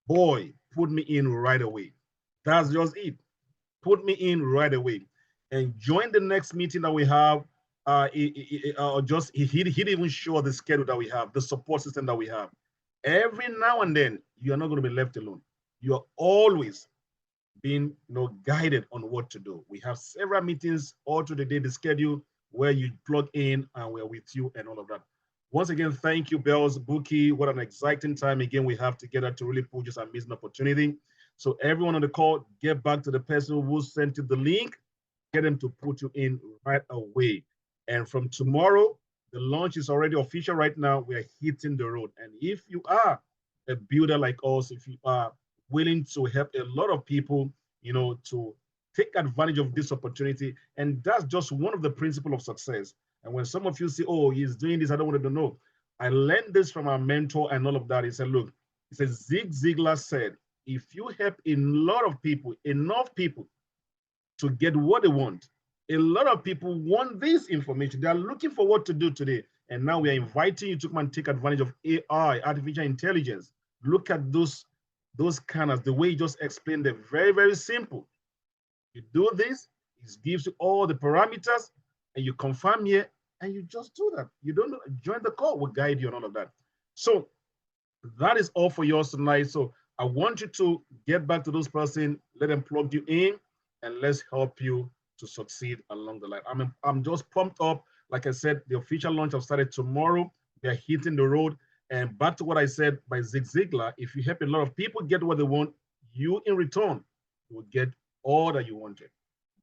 Speaker 1: put me in right away. That's just it. Put me in right away. And join the next meeting that we have. He didn't even show the schedule that we have, the support system that we have. Every now and then, you are not going to be left alone. You are always being guided on what to do. We have several meetings all through the day, the schedule where you plug in and we're with you and all of that. Once again, thank you, Bells, Buki. What an exciting time again we have together to really pull this amazing opportunity. So everyone on the call, get back to the person who sent you the link, get them to put you in right away. And from tomorrow, the launch is already official right now. We are hitting the road. And if you are a builder like us, if you are willing to help a lot of people, to take advantage of this opportunity, and that's just one of the principles of success. And when some of you say, oh, he's doing this, I don't want to know. I learned this from our mentor and all of that. He said, look, he said, Zig Ziglar said, if you help a lot of people, enough people to get what they want, A lot of people want this information. They are looking for what to do today. And now we are inviting you to come and take advantage of AI, artificial intelligence. Look at those canals, the way you just explained them. Very, very simple. You do this, it gives you all the parameters, and you confirm here, and you just do that. You don't join the call, we'll guide you on all of that. So that is all for yours tonight. So I want you to get back to those person, let them plug you in, and let's help you to succeed along the line. I'm just pumped up. Like I said, the official launch have started tomorrow. They're hitting the road. And back to what I said by Zig Ziglar, if you help a lot of people get what they want, you in return will get all that you wanted.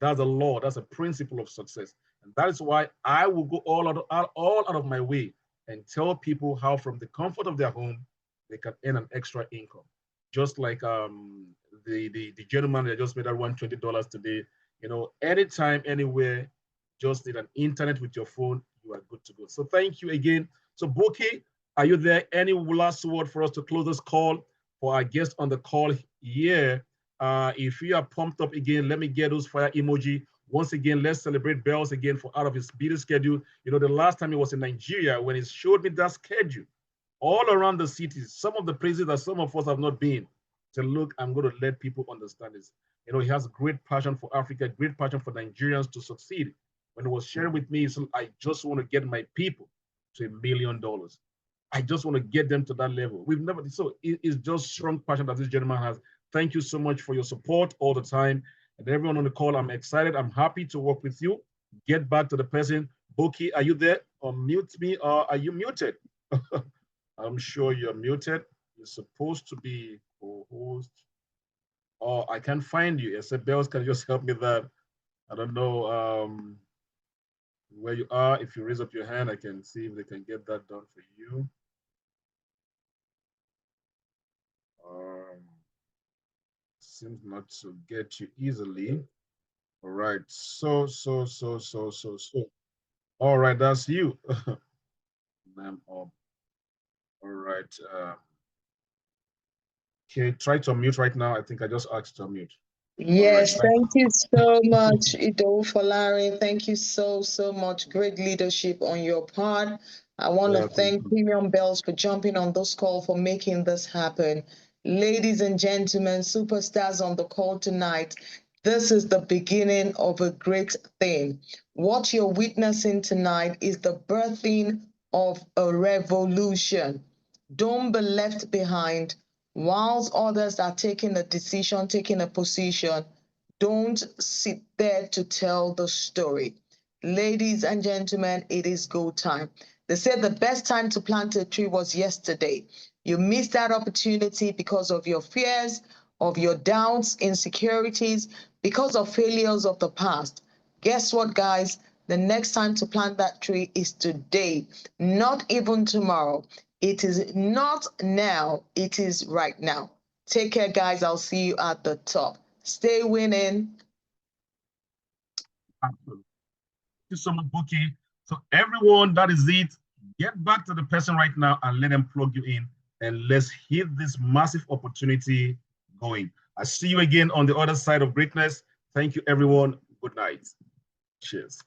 Speaker 1: That's a law. That's a principle of success. And that is why I will go all out of my way and tell people how from the comfort of their home, they can earn an extra income. Just like the gentleman that just made that $120 today, you know, anytime, anywhere, just need an internet with your phone, you are good to go. So thank you again. So Boki, are you there? Any last word for us to close this call? For our guest on the call here, if you are pumped up again, let me get those fire emoji. Once again, let's celebrate Bells again for out of his busy schedule. You know, the last time he was in Nigeria, when he showed me that schedule, all around the cities, some of the places that some of us have not been, to look, I'm going to let people understand this. You know, he has great passion for Africa, great passion for Nigerians to succeed. When he was sharing with me, he said, I just want to get my people to $1 million. I just want to get them to that level. We've never, so it's just strong passion that this gentleman has. Thank you so much for your support all the time. And everyone on the call, I'm excited. I'm happy to work with you. Get back to the person. Boki, are you there? Or mute me, or are you muted? I'm sure you're muted. You're supposed to be co-host. Oh, I can't find you. I said, Bells, can you just help me that? I don't know where you are. If you raise up your hand, I can see if they can get that done for you. Seems not to get you easily. All right. So. All right, that's you. I'm up. All right. Okay, try to unmute right now. I think I just asked to unmute.
Speaker 2: Yes, thank you so much, Ido Folari. Thank you so much. Great leadership on your part. I want to thank Premium Bells for jumping on this call, for making this happen. Ladies and gentlemen, superstars on the call tonight, this is the beginning of a great thing. What you're witnessing tonight is the birthing of a revolution. Don't be left behind. Whilst others are taking a decision, taking a position, don't sit there to tell the story. Ladies and gentlemen, it is go time. They said the best time to plant a tree was yesterday. You missed that opportunity because of your fears, of your doubts, insecurities, because of failures of the past. Guess what, guys? The next time to plant that tree is today, not even tomorrow. It is not now, it is right now. Take care, guys. I'll see you at the top. Stay winning.
Speaker 1: Absolutely. Thank you so much, Boki. So everyone, that is it. Get back to the person right now and let them plug you in, and let's hit this massive opportunity going. I see you again on the other side of greatness. Thank you, everyone. Good night. Cheers.